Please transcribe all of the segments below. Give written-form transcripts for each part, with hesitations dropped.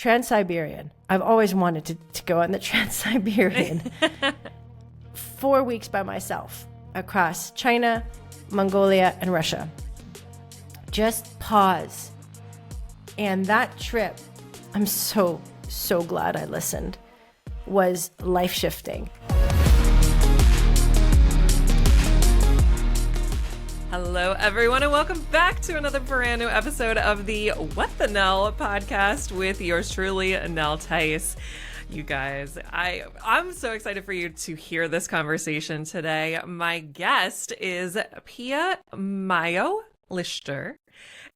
Trans-Siberian. I've always wanted to go on the Trans-Siberian. 4 weeks by myself across China, Mongolia, and Russia. Just pause. And that trip, I'm so glad I listened, was life-shifting. Hello, everyone, and welcome back to another brand new episode of the What the Nell podcast with yours truly, Nell Tice. You guys, I'm so excited for you to hear this conversation today. My guest is Pia Mailhot-Leichter.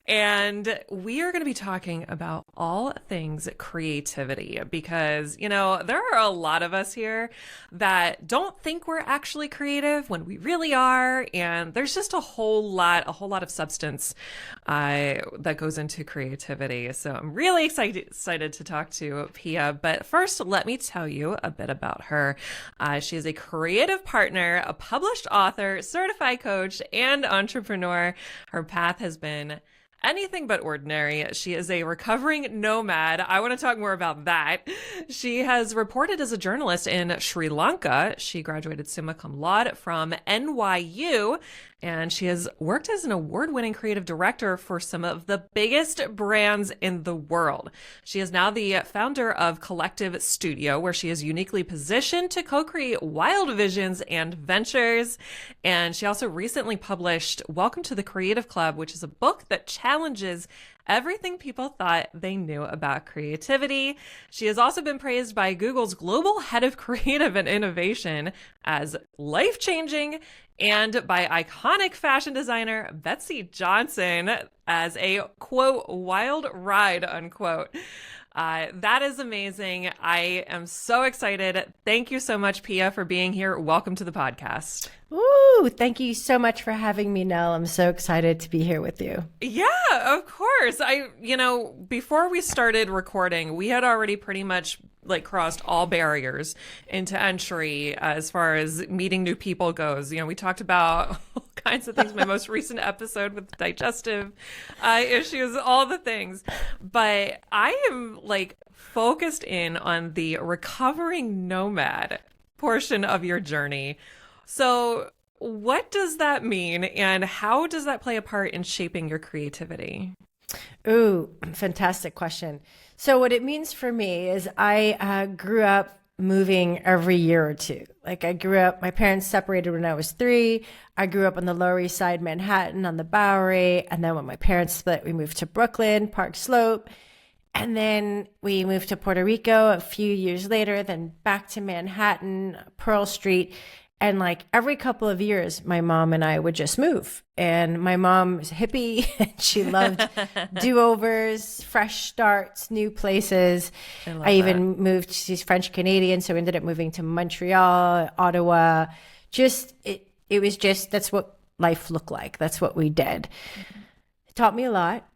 And we are going to be talking about all things creativity because, you know, there are a lot of us here that don't think we're actually creative when we really are. And there's just a whole lot of substance that goes into creativity. So I'm really excited to talk to Pia. But first, let me tell you a bit about her. She is a creative partner, a published author, certified coach, and entrepreneur. Her path has been anything but ordinary. She is a recovering nomad. I want to talk more about that. She has reported as a journalist in Sri Lanka. She graduated summa cum laude from NYU, and she has worked as an award-winning creative director for some of the biggest brands in the world. She is now the founder of Kollektiv Studio, where she is uniquely positioned to co-create wild visions and ventures. And she also recently published Welcome to the Creative Club, which is a book that challenges everything people thought they knew about creativity. She has also been praised by Google's global head of creative and innovation as life-changing, and by iconic fashion designer Betsy Johnson as a, quote, wild ride, unquote. That is amazing. I am so excited. Thank you so much, Pia, for being here. Welcome to the podcast. Ooh, thank you so much for having me, Nell. I'm so excited to be here with you. Yeah, of course. Before we started recording, we had already pretty much crossed all barriers into entry as far as meeting new people goes. You know, we talked about all kinds of things. My most recent episode with digestive issues, all the things. But I am focused in on the recovering nomad portion of your journey. So what does that mean, and how does that play a part in shaping your creativity? Ooh, fantastic question. So what it means for me is I grew up moving every year or two. My parents separated when I was 3. I grew up on the Lower East Side, Manhattan, on the Bowery. And then when my parents split, we moved to Brooklyn, Park Slope. And then we moved to Puerto Rico a few years later, then back to Manhattan, Pearl Street. And every couple of years, my mom and I would just move. And my mom's hippie, and she loved do-overs, fresh starts, new places. I even moved, she's French Canadian, so we ended up moving to Montreal, Ottawa. That's what life looked like. That's what we did. It taught me a lot.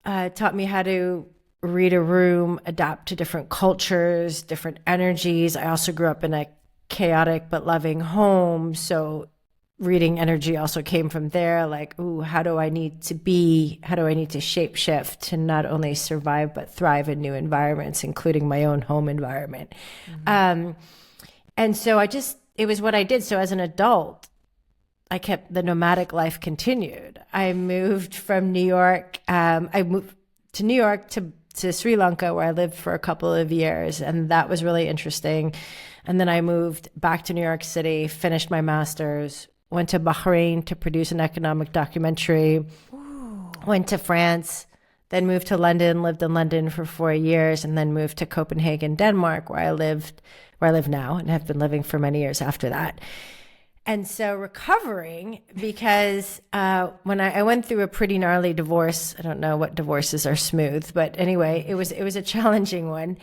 It taught me how to read a room, adapt to different cultures, different energies. I also grew up in a chaotic but loving home, so reading energy also came from there. How do I need to shape shift to not only survive but thrive in new environments, including my own home environment. Mm-hmm. And so it was what I did. So as an adult, the nomadic life continued. I moved from New York. I moved to New York to Sri Lanka, where I lived for a couple of years, and that was really interesting. And then I moved back to New York City, finished my master's, went to Bahrain to produce an economic documentary, went to France, then moved to London, lived in London for 4 years, and then moved to Copenhagen, Denmark, where I live now, and have been living for many years after that. And so recovering, because when I went through a pretty gnarly divorce, I don't know what divorces are smooth, but anyway, it was a challenging one.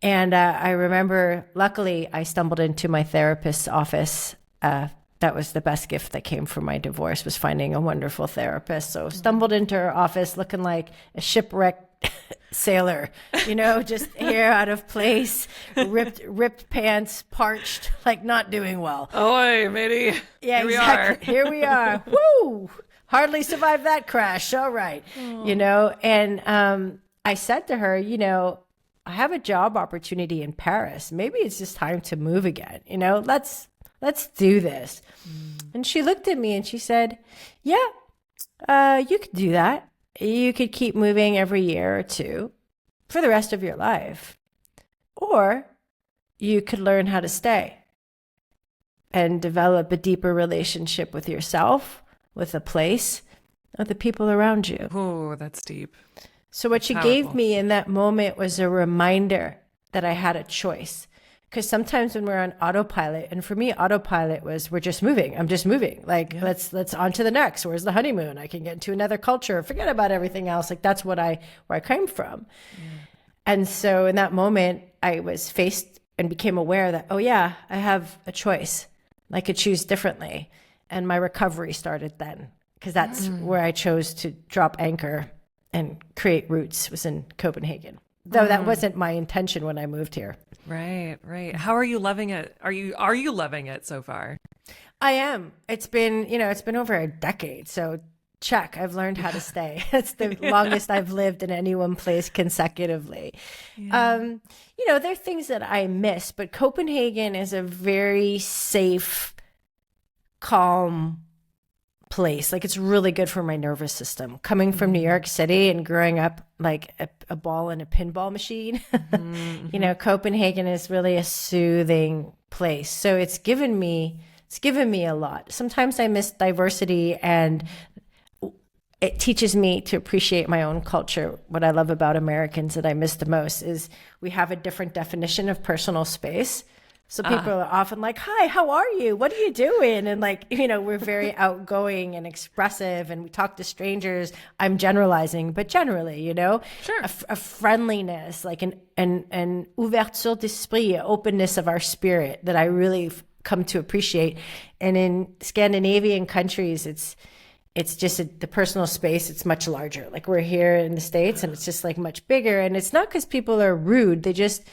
And I remember, luckily, I stumbled into my therapist's office. That was the best gift that came from my divorce, was finding a wonderful therapist. So stumbled into her office looking like a shipwrecked sailor, just hair out of place, ripped pants, parched, not doing well. Oh, matey. Yeah, exactly. Here we are. Woo! Hardly survived that crash. All right. And I said to her, I have a job opportunity in Paris. Maybe it's just time to move again. Let's do this. And she looked at me and she said, yeah, you could do that. You could keep moving every year or two for the rest of your life. Or you could learn how to stay and develop a deeper relationship with yourself, with the place, with the people around you. Oh, that's deep. So what she gave me in that moment was a reminder that I had a choice. Because sometimes when we're on autopilot, and for me, autopilot was, we're just moving. I'm just moving. Like, let's on to the next. Where's the honeymoon? I can get into another culture. Forget about everything else. Like, that's where I came from. And so in that moment, I was faced and became aware that, oh yeah, I have a choice. I could choose differently. And my recovery started then, because that's where I chose to drop anchor and create roots, was in Copenhagen. Though that wasn't my intention when I moved here. Right. How are you loving it? Are you loving it so far? I am. It's been over a decade. So check, I've learned how to stay. It's the longest I've lived in any one place consecutively. Yeah. There are things that I miss, but Copenhagen is a very safe, calm place. Like, it's really good for my nervous system. Coming from New York City and growing up like a ball in a pinball machine, Copenhagen is really a soothing place. So it's given me a lot. Sometimes I miss diversity, and it teaches me to appreciate my own culture. What I love about Americans that I miss the most is we have a different definition of personal space. So people are often like, hi, how are you? What are you doing? And we're very outgoing and expressive, and we talk to strangers. I'm generalizing, but generally, Sure. a friendliness, like an ouverture d'esprit, an openness of our spirit that I really come to appreciate. And in Scandinavian countries, it's just the personal space. It's much larger. Like, we're here in the States, and it's just like much bigger. And it's not because people are rude. They just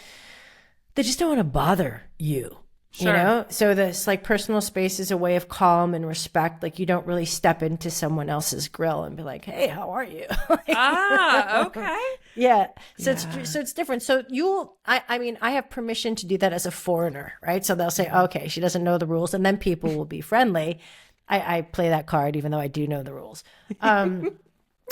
don't want to bother you, Sure. So this like personal space is a way of calm and respect. Like, you don't really step into someone else's grill and be like, hey, how are you? Okay. Yeah. So it's different. So I have permission to do that as a foreigner, right? So they'll say, okay, she doesn't know the rules, and then people will be friendly. I play that card even though I do know the rules,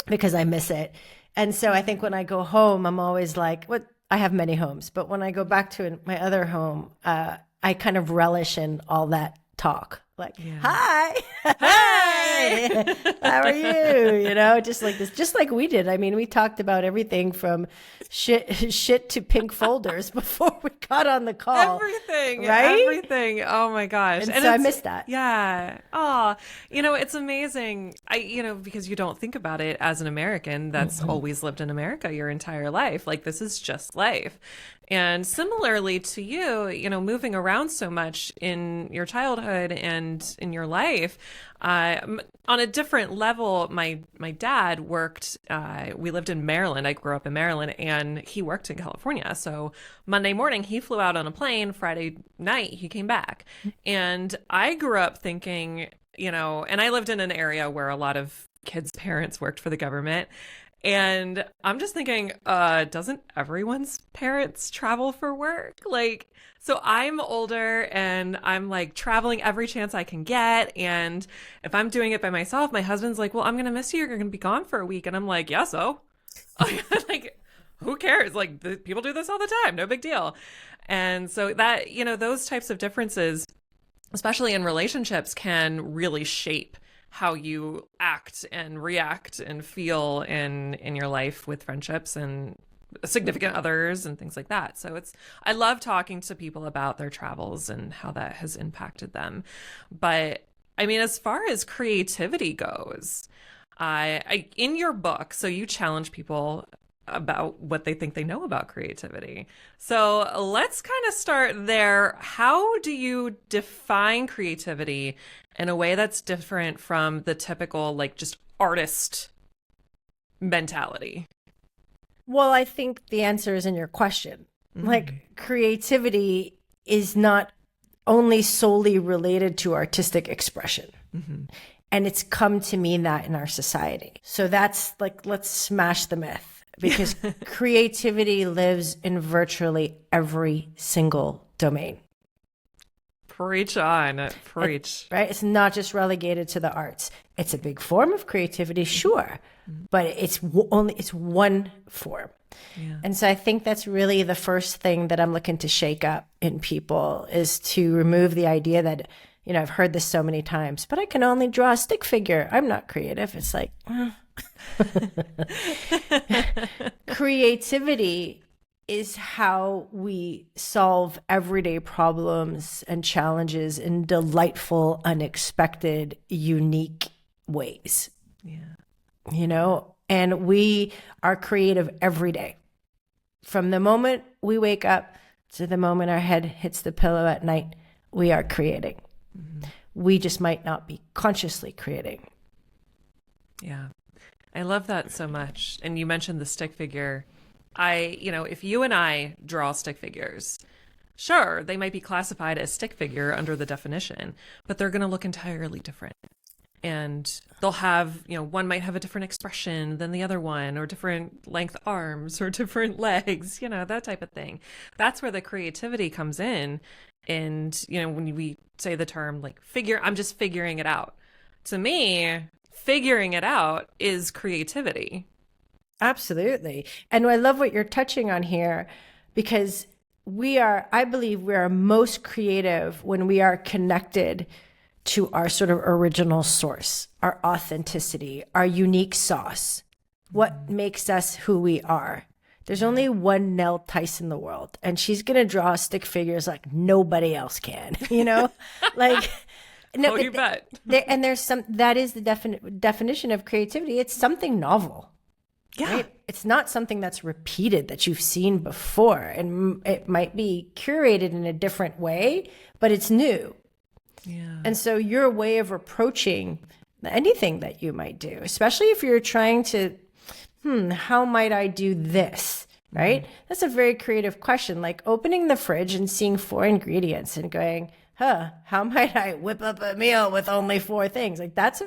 because I miss it. And so I think when I go home, I'm always like, what? I have many homes, but when I go back to my other home, I kind of relish in all that talk. Like, hi, hi, how are you? Just like this, just like we did. I mean, we talked about everything from shit to pink folders before we got on the call. Everything, right? Everything. Oh my gosh. And so I missed that. Yeah. Oh, it's amazing. Because you don't think about it as an American that's always lived in America your entire life. Like, this is just life. And similarly to you, moving around so much in your childhood and in your life, on a different level, my dad worked, we lived in Maryland. I grew up in Maryland, and he worked in California. So Monday morning, he flew out on a plane. Friday night, he came back. And I grew up thinking, and I lived in an area where a lot of kids' parents worked for the government. And I'm just thinking, doesn't everyone's parents travel for work? Like, so I'm older and I'm like traveling every chance I can get. And if I'm doing it by myself, my husband's like, well, I'm going to miss you. You're going to be gone for a week. And I'm like, yeah, so like, who cares? Like, people do this all the time. No big deal. And so that, those types of differences, especially in relationships, can really shape how you act and react and feel in your life with friendships and significant others and things like that. So I love talking to people about their travels and how that has impacted them. But I mean, as far as creativity goes, in your book, so you challenge people about what they think they know about creativity. So let's kind of start there. How do you define creativity in a way that's different from the typical, like, just artist mentality? Well, I think the answer is in your question. Like, creativity is not only solely related to artistic expression. And it's come to mean that in our society. So that's like, let's smash the myth. because creativity lives in virtually every single domain. Preach on, preach. Right? It's not just relegated to the arts. It's a big form of creativity, sure, but it's one form. Yeah. And so I think that's really the first thing that I'm looking to shake up in people, is to remove the idea that, I've heard this so many times, but I can only draw a stick figure. I'm not creative. It's like, creativity is how we solve everyday problems and challenges in delightful, unexpected, unique ways. Yeah. And we are creative every day. From the moment we wake up to the moment our head hits the pillow at night, we are creating. We just might not be consciously creating. Yeah. I love that so much. And you mentioned the stick figure. If you and I draw stick figures, sure, they might be classified as stick figure under the definition, but they're going to look entirely different. And they'll have, one might have a different expression than the other one, or different length arms, or different legs, that type of thing. That's where the creativity comes in. And, when we say the term like I'm just figuring it out. To me, figuring it out is creativity. Absolutely. And I love what you're touching on here, because I believe we are most creative when we are connected to our sort of original source, our authenticity, our unique sauce, what makes us who we are. There's only one Nell Tice in the world, and she's going to draw stick figures like nobody else can, like, no, you bet. And that is the definition of creativity. It's something novel. Yeah. Right? It's not something that's repeated, that you've seen before, and it might be curated in a different way, but it's new. Yeah. And so your way of approaching anything that you might do, especially if you're trying to, how might I do this? Right? That's a very creative question. Like opening the fridge and seeing 4 ingredients and going, how might I whip up a meal with only 4 things? Like that's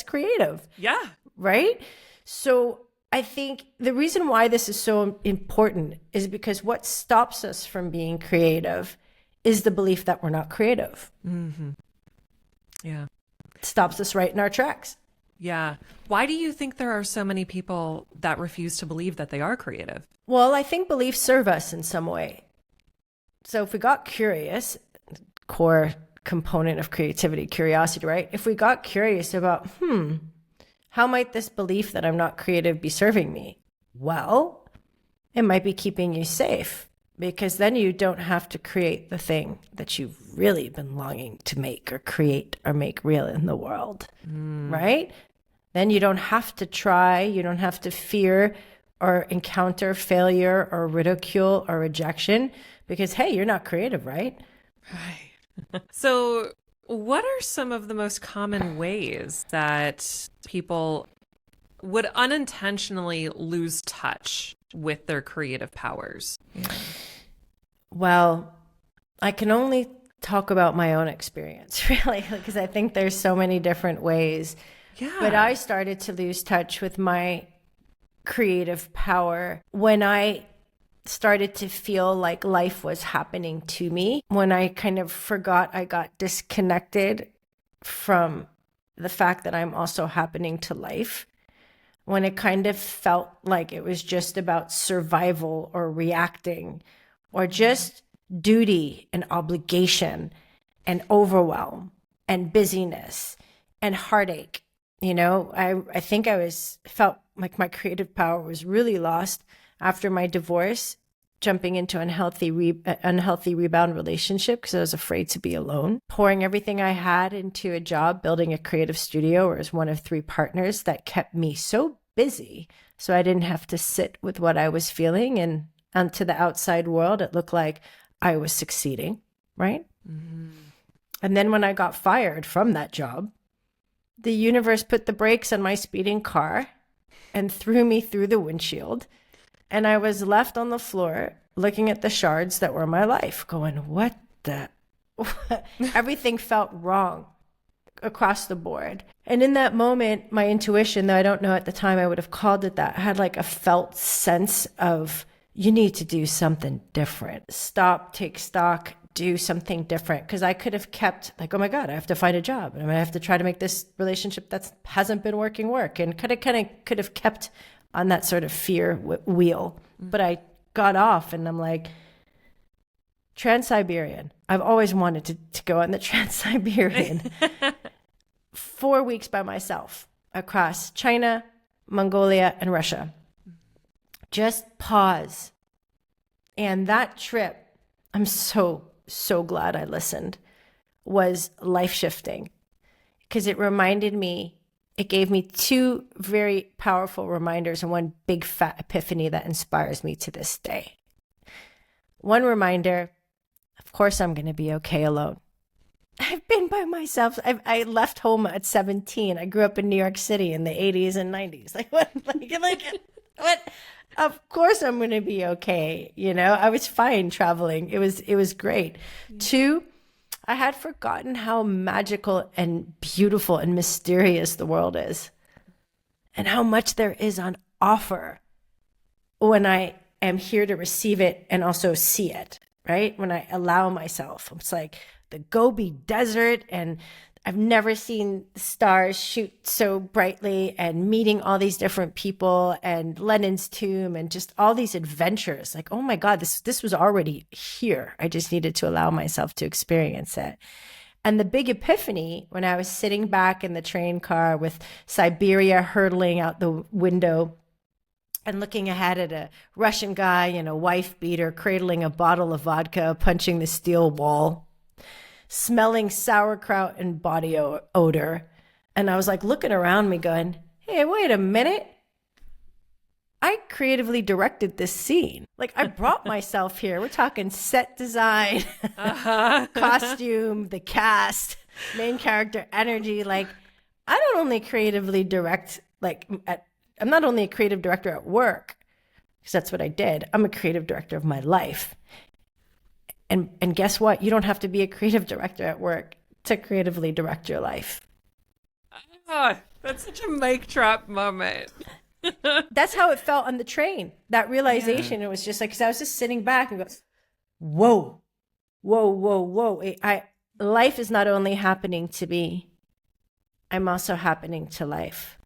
creative. Yeah. Right? So I think the reason why this is so important is because what stops us from being creative is the belief that we're not creative. Mm-hmm. Yeah. It stops us right in our tracks. Yeah. Why do you think there are so many people that refuse to believe that they are creative? Well, I think beliefs serve us in some way. So if we got curious, core component of creativity, curiosity, right? If we got curious about, how might this belief that I'm not creative be serving me? Well, it might be keeping you safe, because then you don't have to create the thing that you've really been longing to make or create or make real in the world, right? Then you don't have to try, you don't have to fear or encounter failure or ridicule or rejection, because, hey, you're not creative, right? Right. So what are some of the most common ways that people would unintentionally lose touch with their creative powers? Yeah. Well, I can only talk about my own experience, really, because I think there's so many different ways. Yeah. But I started to lose touch with my creative power when I started to feel like life was happening to me, when I kind of forgot, I got disconnected from the fact that I'm also happening to life, when it kind of felt like it was just about survival or reacting or just duty and obligation and overwhelm and busyness and heartache. I think felt like my creative power was really lost after my divorce, jumping into unhealthy rebound relationship because I was afraid to be alone, pouring everything I had into a job, building a creative studio where I was one of 3 partners that kept me so busy so I didn't have to sit with what I was feeling. And to the outside world, it looked like I was succeeding, right? Mm-hmm. And then when I got fired from that job, the universe put the brakes on my speeding car and threw me through the windshield. And I was left on the floor looking at the shards that were my life, going, what? Everything felt wrong. across the board. And in that moment, my intuition, though I don't know at the time I would have called it that, I had like a felt sense of, you need to do something different. Stop, take stock, do something different. Because I could have kept like, oh my God, I have to find a job. And I have to try to make this relationship that hasn't been working work. And could have kept on that sort of fear wheel. But I got off and I'm like, Trans-Siberian. I've always wanted to go on the Trans-Siberian. 4 weeks by myself across China, Mongolia, and Russia. Just pause. And that trip, I'm so glad I listened, was life-shifting because it reminded me, it gave me two very powerful reminders and one big fat epiphany that inspires me to this day. One reminder, of course I'm going to be okay alone. I've been by myself. I left home at 17. I grew up in New York City in the 80s and 90s. Like what? What? Of course I'm going to be okay. You know, I was fine traveling. It was great. Two, I had forgotten how magical and beautiful and mysterious the world is and how much there is on offer when I am here to receive it and also see it, right? When I allow myself, it's like the Gobi Desert, and I've never seen stars shoot so brightly, and meeting all these different people, and Lenin's tomb, and just all these adventures. Like, oh my God, this was already here. I just needed to allow myself to experience it. And the big epiphany, when I was sitting back in the train car with Siberia hurtling out the window and looking ahead at a Russian guy in a wife beater, cradling a bottle of vodka, punching the steel wall, smelling sauerkraut and body odor. And I was like looking around me going, hey, wait a minute. I creatively directed this scene. Like I brought myself here. We're talking set design, costume, the cast, main character energy. Like I don't only creatively direct, I'm not only a creative director at work, because that's what I did. I'm a creative director of my life. And guess what? You don't have to be a creative director at work to creatively direct your life. Oh, that's such a mic drop moment. That's how it felt on the train. That realization, It was just like, because I was just sitting back and go, whoa. Life is not only happening to me, I'm also happening to life.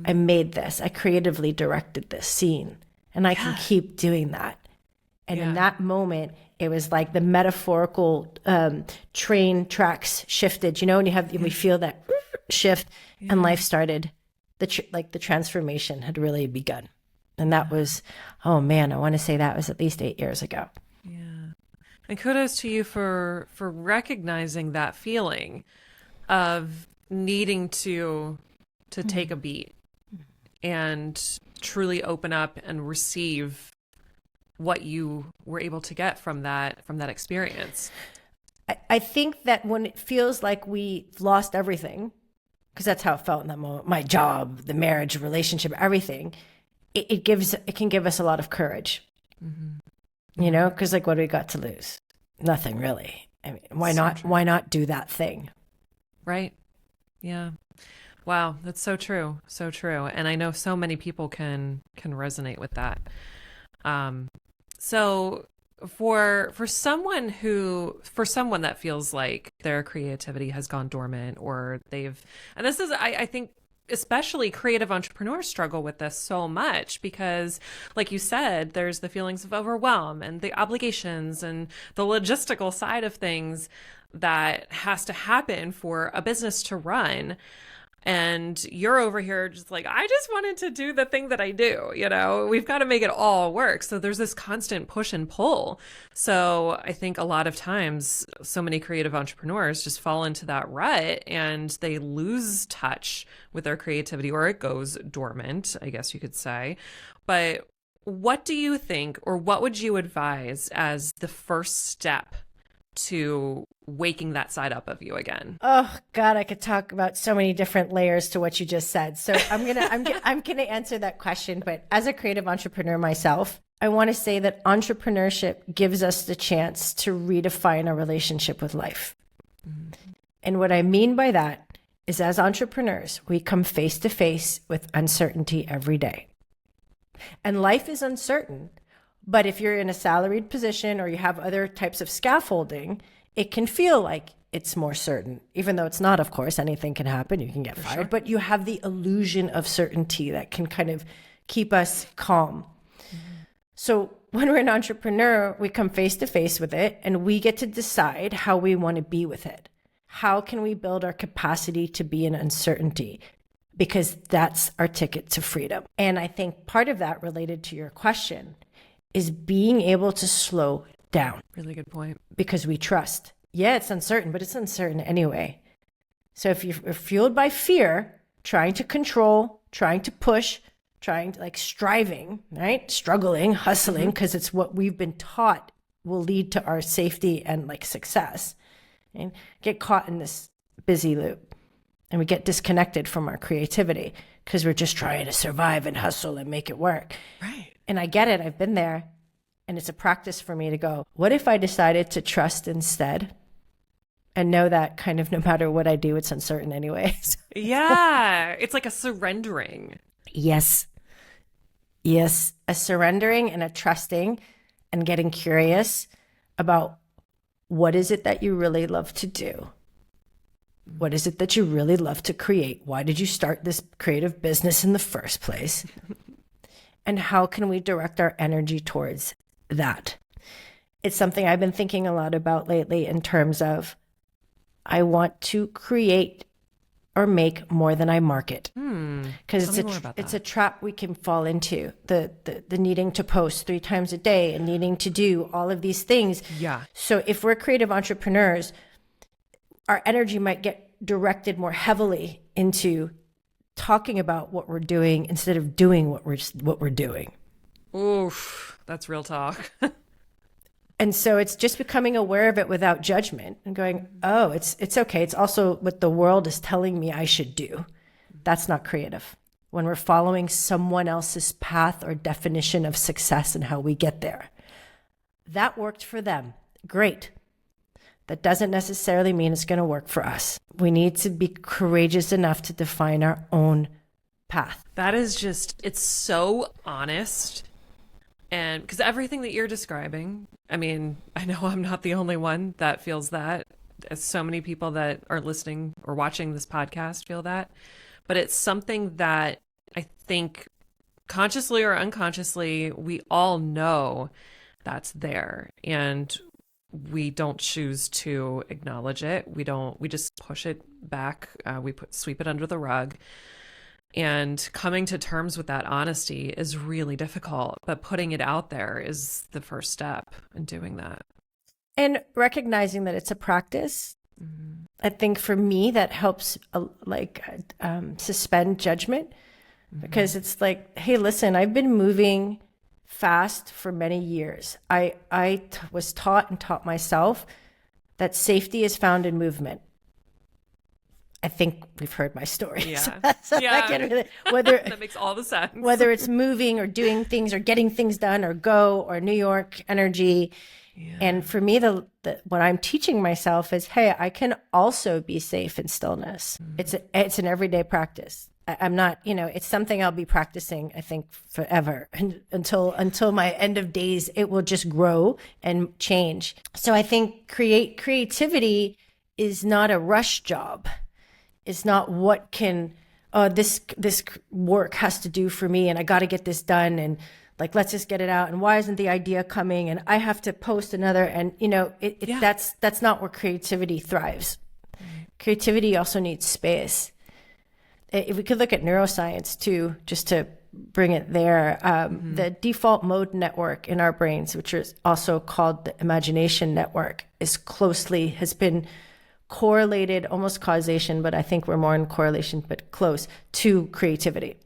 I made this. I creatively directed this scene, and I can keep doing that. And in that moment, it was like the metaphorical train tracks shifted, and we feel that shift, and life started. The transformation had really begun. And that was, oh man, I want to say that was at least 8 years ago. Yeah. And kudos to you for recognizing that feeling of needing to take a beat and truly open up and receive what you were able to get from that experience. I think that when it feels like we lost everything, because that's how it felt in that moment, my job, the marriage, relationship, everything, it can give us a lot of courage. Because like, what do we got to lose? Nothing really. I mean, why not do that thing? Right. Yeah. Wow, that's so true. So true. And I know so many people can resonate with that. So for someone that feels like their creativity has gone dormant, or and this is, I think, especially creative entrepreneurs struggle with this so much because, like you said, there's the feelings of overwhelm and the obligations and the logistical side of things that has to happen for a business to run. And you're over here just like, I just wanted to do the thing that I do, we've got to make it all work. So there's this constant push and pull. So I think a lot of times so many creative entrepreneurs just fall into that rut and they lose touch with their creativity, or it goes dormant, I guess you could say. But what do you think, or what would you advise as the first step to waking that side up of you again? Oh God, I could talk about so many different layers to what you just said. So I'm gonna answer that question. But as a creative entrepreneur myself, I want to say that entrepreneurship gives us the chance to redefine our relationship with life. And what I mean by that is, as entrepreneurs, we come face to face with uncertainty every day. And life is uncertain. But if you're in a salaried position or you have other types of scaffolding, it can feel like it's more certain, even though it's not, of course. Anything can happen. You can get fired, sure. But you have the illusion of certainty that can kind of keep us calm. So when we're an entrepreneur, we come face to face with it and we get to decide how we want to be with it. How can we build our capacity to be in uncertainty? Because that's our ticket to freedom. And I think part of that, related to your question, is being able to slow down. Really good point. Because we trust. Yeah, it's uncertain, but it's uncertain anyway. So if you're fueled by fear, trying to control, trying to push, trying to striving, right? Struggling, hustling, because it's what we've been taught will lead to our safety and success, and get caught in this busy loop. And we get disconnected from our creativity because we're just trying to survive and hustle and make it work. Right. And I get it. I've been there. And it's a practice for me to go, what if I decided to trust instead and know that kind of no matter what I do, it's uncertain anyways? Yeah. It's like a surrendering. Yes. Yes. A surrendering and a trusting and getting curious about what is it that you really love to do? What is it that you really love to create? Why did you start this creative business in the first place? And how can we direct our energy towards that? It's something I've been thinking a lot about lately in terms of, I want to create or make more than I market. Because it's a trap we can fall into, the needing to post 3 times a day and needing to do all of these things. Yeah. So if we're creative entrepreneurs, our energy might get directed more heavily into talking about what we're doing instead of doing what we're doing. Oof, that's real talk. And so it's just becoming aware of it without judgment and going, oh, it's okay. It's also what the world is telling me I should do. That's not creative. When we're following someone else's path or definition of success and how we get there. That worked for them. Great. That doesn't necessarily mean it's going to work for us. We need to be courageous enough to define our own path. That is just, it's so honest. And because everything that you're describing, I mean, I know I'm not the only one that feels that. So many people that are listening or watching this podcast feel that. But it's something that I think consciously or unconsciously, we all know that's there. And we don't choose to acknowledge it. We just push it back. Sweep it under the rug. And coming to terms with that honesty is really difficult, but putting it out there is the first step in doing that. And recognizing that it's a practice. Mm-hmm. I think for me, that helps suspend judgment, because it's like, hey, listen, I've been moving fast for many years. I was taught and taught myself that safety is found in movement. I think we've heard my story. Yeah. So yeah. I can really, whether that makes all the sense. Whether it's moving or doing things or getting things done or go or New York energy. Yeah. And for me, what I'm teaching myself is, hey, I can also be safe in stillness. Mm-hmm. It's an everyday practice. I'm not, it's something I'll be practicing, I think, forever. And until my end of days, it will just grow and change. So I think creativity is not a rush job. It's not what can, this work has to do for me and I got to get this done and let's just get it out. And why isn't the idea coming? And I have to post another. And, that's not where creativity thrives. Creativity also needs space. If we could look at neuroscience too, just to bring it there, the default mode network in our brains, which is also called the imagination network, has been correlated, almost causation, but I think we're more in correlation, but close to creativity.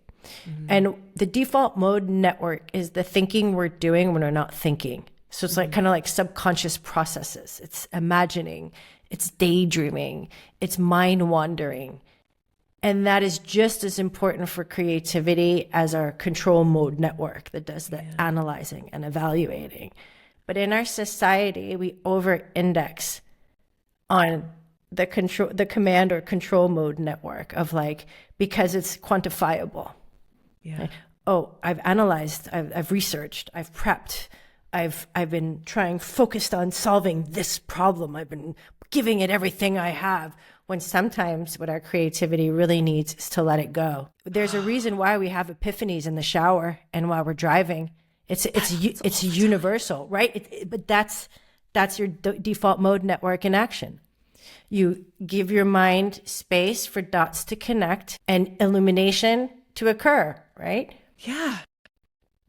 Mm-hmm. And the default mode network is the thinking we're doing when we're not thinking. So it's kind of like subconscious processes. It's imagining, it's daydreaming, it's mind wandering. And that is just as important for creativity as our control mode network that does the analyzing and evaluating. But in our society, we over-index on the command or control mode network of like, because it's quantifiable. Yeah. Right? Oh, I've analyzed, I've researched, I've prepped, I've been focused on solving this problem. I've been giving it everything I have. When sometimes what our creativity really needs is to let it go. There's a reason why we have epiphanies in the shower and while we're driving. It's universal, right? But that's your default mode network in action. You give your mind space for dots to connect and illumination to occur, right? Yeah.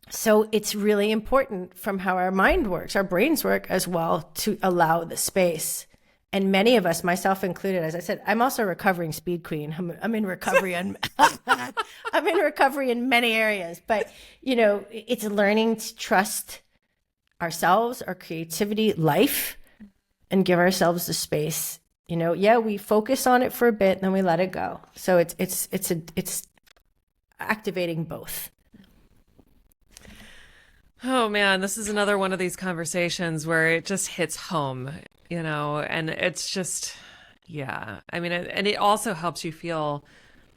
So it's really important from how our mind works, our brains work as well, to allow the space. And many of us, myself included, as I said, I'm also a recovering speed queen. I'm in recovery I'm in recovery in many areas, but it's learning to trust ourselves, our creativity, life, and give ourselves the space. We focus on it for a bit, then we let it go. So it's activating both. Oh man, this is another one of these conversations where it just hits home, and it's just, yeah. I mean, and it also helps you feel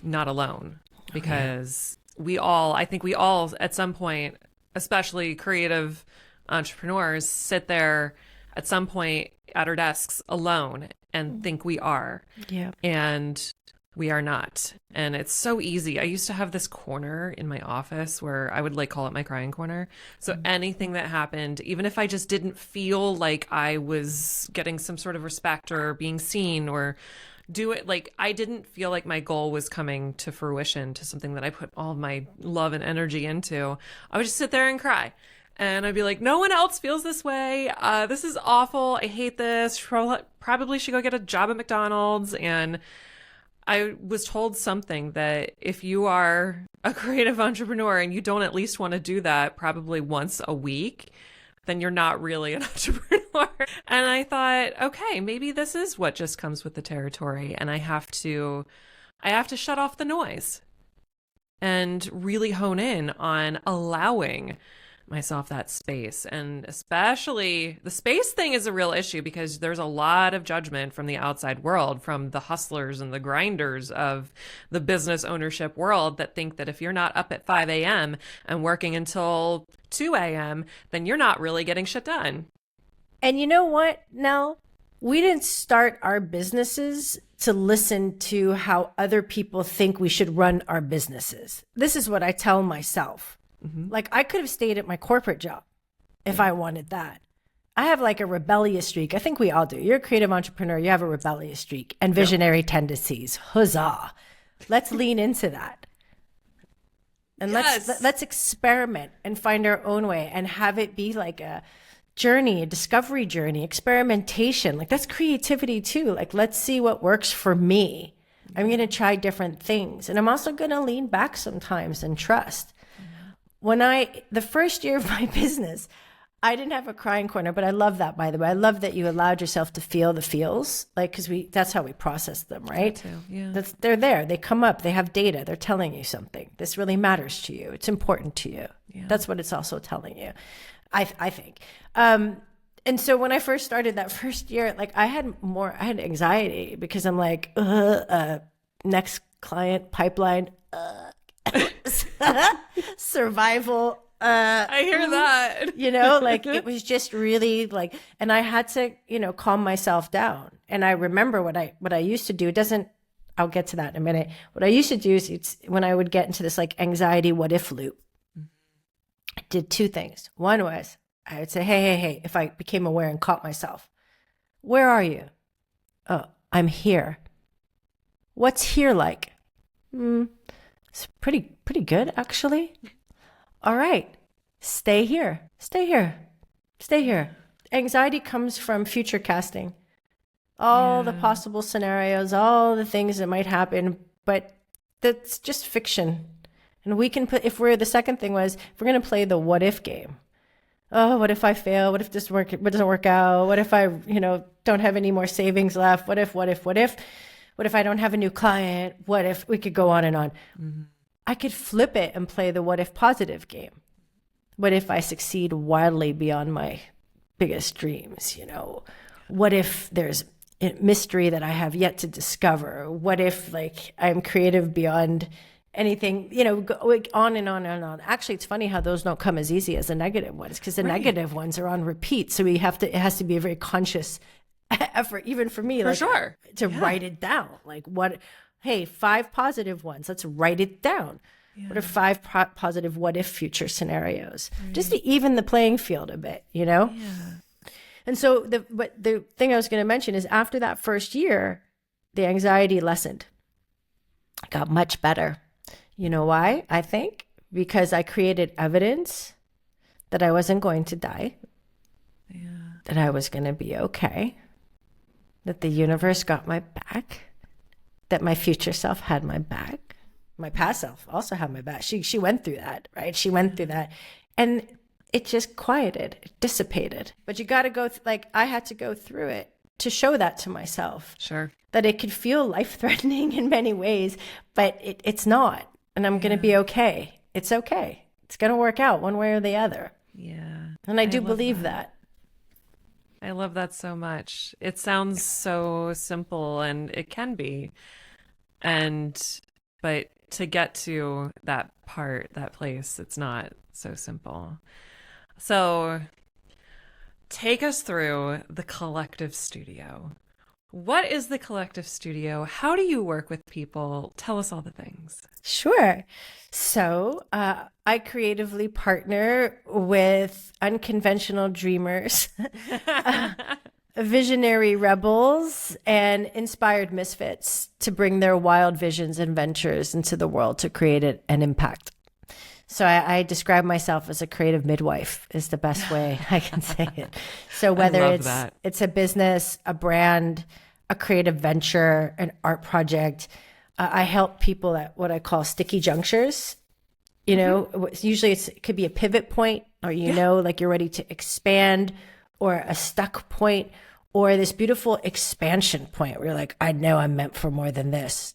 not alone, because I think we all at some point, especially creative entrepreneurs, sit there at some point at our desks alone and think we are. Yeah. And we are not. And it's so easy. I used to have this corner in my office where I would call it my crying corner. So anything that happened, even if I just didn't feel like I was getting some sort of respect or being seen or do it, I didn't feel like my goal was coming to fruition, to something that I put all of my love and energy into, I would just sit there and cry. And I'd be like, no one else feels this way. This is awful. I hate this. Probably should go get a job at McDonald's. And I was told something that if you are a creative entrepreneur and you don't at least want to do that probably once a week, then you're not really an entrepreneur. And I thought, okay, maybe this is what just comes with the territory. And I have to shut off the noise and really hone in on allowing myself that space. And especially the space thing is a real issue, because there's a lot of judgment from the outside world, from the hustlers and the grinders of the business ownership world, that think that if you're not up at 5 a.m. and working until 2 a.m., then you're not really getting shit done. And you know what, Nell? We didn't start our businesses to listen to how other people think we should run our businesses. This is what I tell myself. I could have stayed at my corporate job if I wanted that. I have a rebellious streak. I think we all do. You're a creative entrepreneur. You have a rebellious streak and visionary tendencies. Huzzah. Let's lean into that. And let's experiment and find our own way and have it be like a journey, a discovery journey, experimentation. That's creativity too. Let's see what works for me. I'm going to try different things. And I'm also going to lean back sometimes and trust. The first year of my business, I didn't have a crying corner, but I love that, by the way. I love that you allowed yourself to feel the feels, because that's how we process them, right? Too, yeah. They're there. They come up. They have data. They're telling you something. This really matters to you. It's important to you. Yeah. That's what it's also telling you, I think. And so when I first started that first year, I had anxiety, because I'm next client pipeline, survival. I hear that. It was just really and I had to, calm myself down. And I remember what I used to do. I'll get to that in a minute. What I used to do is when I would get into this anxiety what if loop, I did two things. One was I would say, hey, if I became aware and caught myself, where are you? Oh, I'm here. What's here like? It's pretty good, actually. All right, stay here. Anxiety comes from future casting. All the possible scenarios, all the things that might happen, but that's just fiction. And we can the second thing was, if we're going to play the what if game. Oh, what if I fail? What if this doesn't work out? What if I, don't have any more savings left? What if? What if I don't have a new client? What if? We could go on and on. Mm-hmm. I could flip it and play the what if positive game. What if I succeed wildly beyond my biggest dreams? What if there's mystery that I have yet to discover? What if like I'm creative beyond anything, go on and on and on. Actually, it's funny how those don't come as easy as the negative ones, because the negative ones are on repeat. So it has to be a very conscious effort, even for me, to write it down. Like hey, 5 positive ones, let's write it down. Yeah. What are 5 positive what if future scenarios? Right. Just to even the playing field a bit, Yeah. And so the thing I was going to mention is after that first year, the anxiety lessened. I got much better. You know why? I think because I created evidence that I wasn't going to die, that I was going to be okay, that the universe got my back, that my future self had my back, my past self also had my back. She went through that, right? She went through that, and it just quieted, it dissipated. But you got to go I had to go through it to show that to myself. Sure. That it could feel life-threatening in many ways, but it's not. And I'm going to be okay. It's okay. It's going to work out one way or the other. Yeah. And I do believe that. I love that so much. It sounds so simple, and it can be. But to get to that place, it's not so simple. So take us through the Kollektiv studio. What is the Kollektiv studio? How do you work with people? Tell us all the things. Sure. So I creatively partner with unconventional dreamers, visionary rebels, and inspired misfits to bring their wild visions and ventures into the world to create an impact. So I describe myself as a creative midwife is the best way I can say it. So whether it's a business, a brand, a creative venture, an art project, I help people at what I call sticky junctures. Usually it could be a pivot point, or like you're ready to expand, or a stuck point, or this beautiful expansion point where you're like, I know I'm meant for more than this.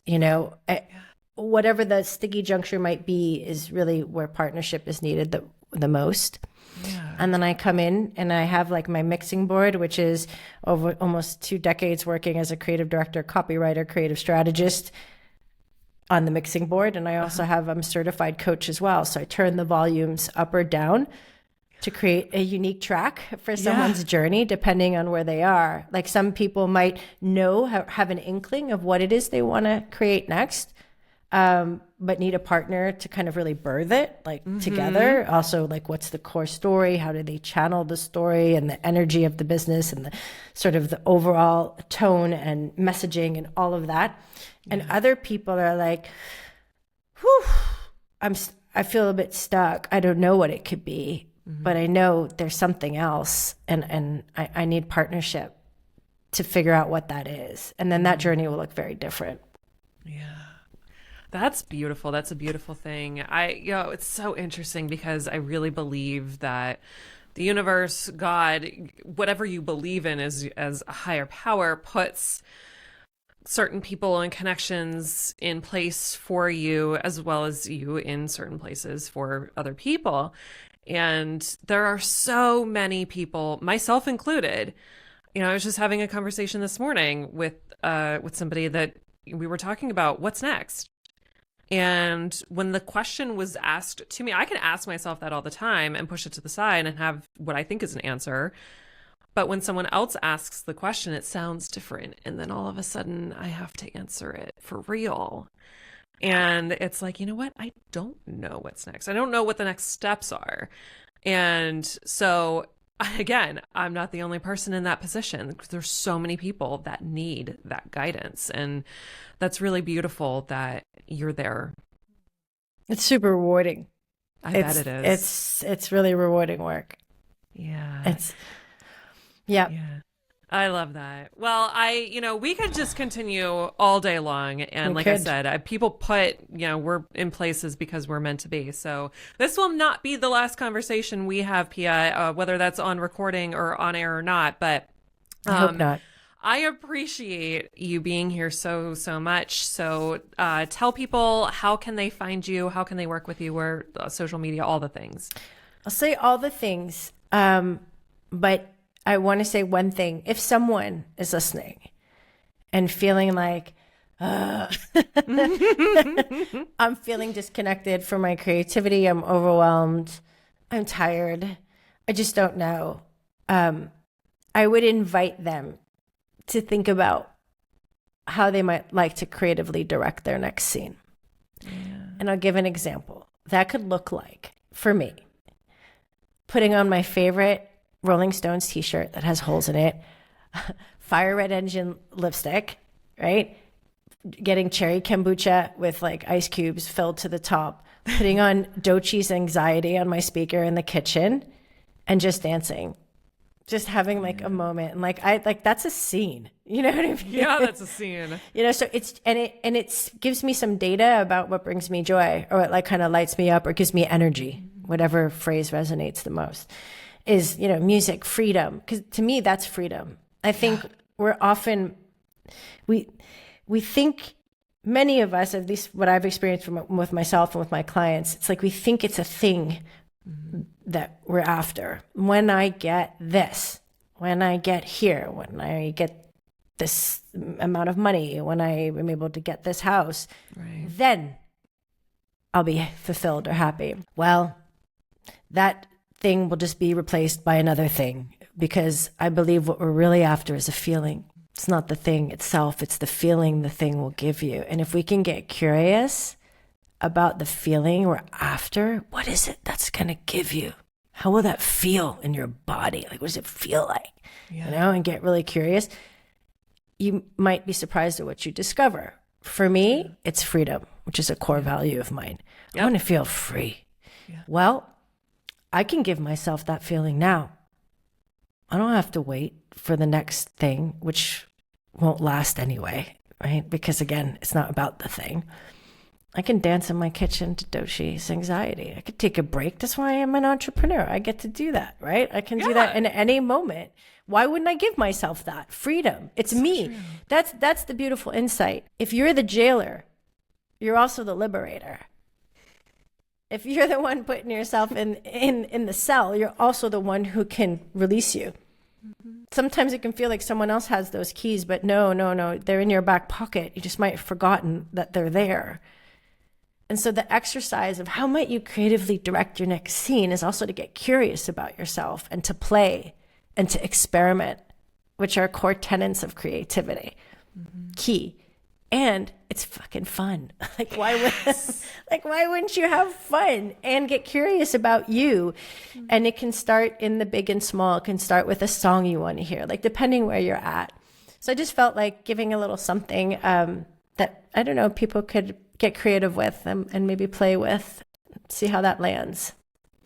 Whatever the sticky juncture might be is really where partnership is needed the most. Yeah. And then I come in and I have like my mixing board, which is over almost 2 decades working as a creative director, copywriter, creative strategist on the mixing board. And I also have, I'm a certified coach as well. So I turn the volumes up or down to create a unique track for someone's journey, depending on where they are. Like some people might have an inkling of what it is they want to create next. But need a partner to kind of really birth it, together. Also, what's the core story? How do they channel the story and the energy of the business and the sort of the overall tone and messaging and all of that? Yeah. And other people are like, whew, I feel a bit stuck. I don't know what it could be, but I know there's something else, and I need partnership to figure out what that is. And then that journey will look very different. Yeah. That's beautiful. That's a beautiful thing. It's so interesting because I really believe that the universe, God, whatever you believe in as a higher power, puts certain people and connections in place for you, as well as you in certain places for other people. And there are so many people, myself included. I was just having a conversation this morning with somebody that we were talking about what's next. And when the question was asked to me, I can ask myself that all the time and push it to the side and have what I think is an answer. But when someone else asks the question, it sounds different. And then all of a sudden I have to answer it for real. And it's like, you know what? I don't know what's next. I don't know what the next steps are. And so again, I'm not the only person in that position because there's so many people that need that guidance. And that's really beautiful that you're there. It's super rewarding. I bet it is. It's really rewarding work. Yeah. Yeah. I love that. Well, we could just continue all day long. And I said, people put, we're in places because we're meant to be. So this will not be the last conversation we have, Pia, whether that's on recording or on air or not. But I hope not. I appreciate you being here so much. So tell people, how can they find you? How can they work with you? Where social media, all the things. I'll say all the things. But I want to say one thing. If someone is listening and feeling like, I'm feeling disconnected from my creativity. I'm overwhelmed. I'm tired. I just don't know. I would invite them to think about how they might like to creatively direct their next scene. Yeah. And I'll give an example. That could look like, for me, putting on my favorite Rolling Stones t-shirt that has holes in it, fire red engine lipstick, right? Getting cherry kombucha with like ice cubes filled to the top, putting on Dochi's Anxiety on my speaker in the kitchen, and just dancing, just having like a moment. And like that's a scene, you know what I mean? Yeah, that's a scene. You know, so it gives me some data about what brings me joy, or what like kind of lights me up or gives me energy, whatever phrase resonates the most. Is, you know, music, freedom. Because to me, that's freedom. I think we're often, we think, many of us, at least what I've experienced with myself and with my clients, it's like we think it's a thing that we're after. When I get this, when I get here, when I get this amount of money, when I am able to get this house, then I'll be fulfilled or happy. Well, that thing will just be replaced by another thing, because I believe what we're really after is a feeling. It's not the thing itself, it's the feeling the thing will give you. And if we can get curious about the feeling we're after, what is it that's going to give you? How will that feel in your body? Like, what does it feel like? Yeah. You know, and get really curious. You might be surprised at what you discover. For me, it's freedom, which is a core value of mine. Yep. I want to feel free. Yeah. Well, I can give myself that feeling now. I don't have to wait for the next thing, which won't last anyway, right? Because again, it's not about the thing. I can dance in my kitchen to Dochi's Anxiety. I could take a break. That's why I'm an entrepreneur. I get to do that, right? I can do that in any moment. Why wouldn't I give myself that freedom? It's me. True. That's the beautiful insight. If you're the jailer, you're also the liberator. If you're the one putting yourself in the cell, you're also the one who can release you. Mm-hmm. Sometimes it can feel like someone else has those keys, but no, they're in your back pocket. You just might have forgotten that they're there. And so the exercise of how might you creatively direct your next scene is also to get curious about yourself and to play and to experiment, which are core tenets of creativity. Mm-hmm. Key. And it's fucking fun. Why wouldn't you have fun and get curious about you? Mm-hmm. And it can start in the big and small. It can start with a song you want to hear, like depending where you're at. So I just felt like giving a little something that, I don't know, people could get creative with and maybe play with, see how that lands.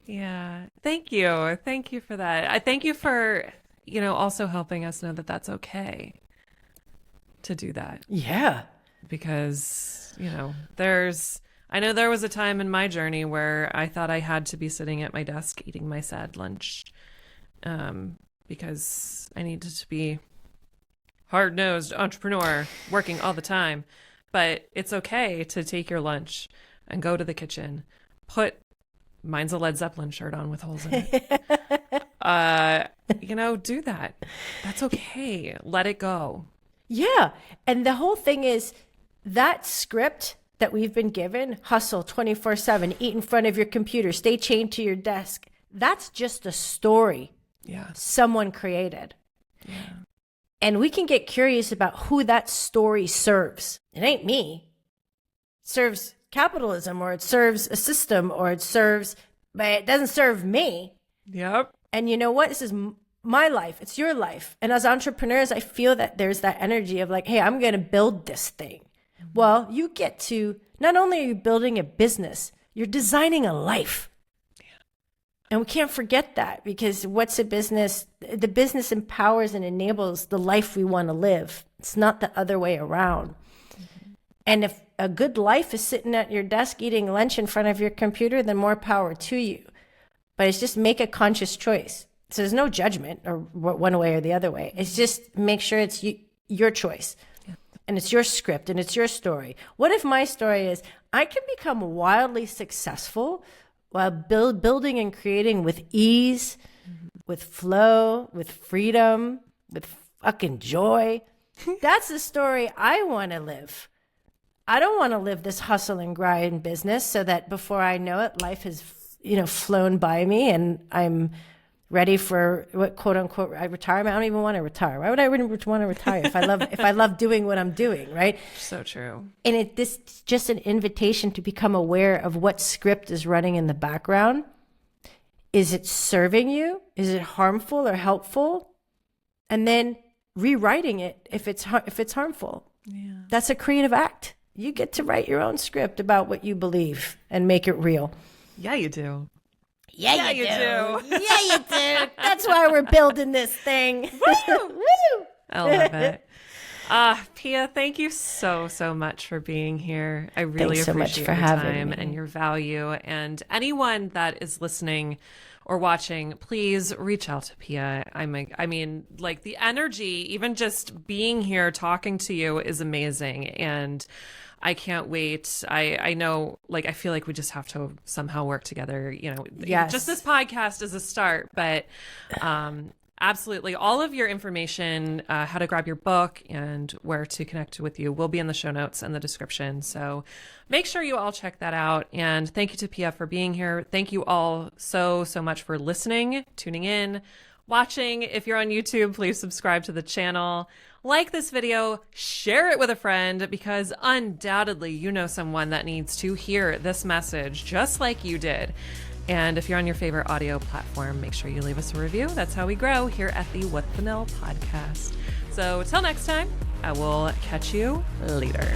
Yeah. Thank you. Thank you for that. I thank you for, also helping us know that that's okay to do that. Yeah. Because, I know there was a time in my journey where I thought I had to be sitting at my desk eating my sad lunch because I needed to be hard-nosed entrepreneur working all the time. But it's okay to take your lunch and go to the kitchen, mine's a Led Zeppelin shirt on with holes in it. Do that. That's okay. Let it go. Yeah. And the whole thing is that script that we've been given, hustle 24/7, eat in front of your computer, stay chained to your desk. That's just a story someone created. Yeah. And we can get curious about who that story serves. It ain't me. It serves capitalism, or it serves a system, or but it doesn't serve me. Yep. And you know what? This is my life. It's your life. And as entrepreneurs, I feel that there's that energy of like, hey, I'm going to build this thing. Mm-hmm. Well, you get to, not only are you building a business, you're designing a life. And we can't forget that, because what's a business? The business empowers and enables the life we want to live. It's not the other way around. Mm-hmm. And if a good life is sitting at your desk eating lunch in front of your computer, then more power to you. But it's just make a conscious choice. So there's no judgment or one way or the other way. It's just make sure it's your choice. Yeah. And it's your script and it's your story. What if my story is I can become wildly successful while building and creating with ease, with flow, with freedom, with fucking joy, That's the story I want to live. I don't want to live this hustle and grind business so that before I know it, life has, flown by me and I'm ready for what quote unquote retirement. I don't even want to retire. Why would I want to retire if I love doing what I'm doing, right? So true. And this is just an invitation to become aware of what script is running in the background. Is it serving you? Is it harmful or helpful? And then rewriting it if it's harmful. Yeah. That's a creative act. You get to write your own script about what you believe and make it real. Yeah, you do. Yeah, you do. Yeah, you do. That's why we're building this thing. Woo! Woo! I love it. Pia, thank you so much for being here. I really Thanks so much appreciate for your having time me. and your value. And anyone that is listening or watching, please reach out to Pia. I mean, like the energy, even just being here talking to you is amazing. And I can't wait. I know, like, I feel like we just have to somehow work together, Yes. Just this podcast is a start, but absolutely. All of your information, how to grab your book and where to connect with you will be in the show notes and the description. So make sure you all check that out. And thank you to Pia for being here. Thank you all so much for listening, tuning in, watching. If you're on YouTube, please subscribe to the channel. Like this video, share it with a friend, because undoubtedly you know someone that needs to hear this message just like you did. And if you're on your favorite audio platform, make sure you leave us a review. That's how we grow here at the What the Nell podcast. So till next time, I will catch you later.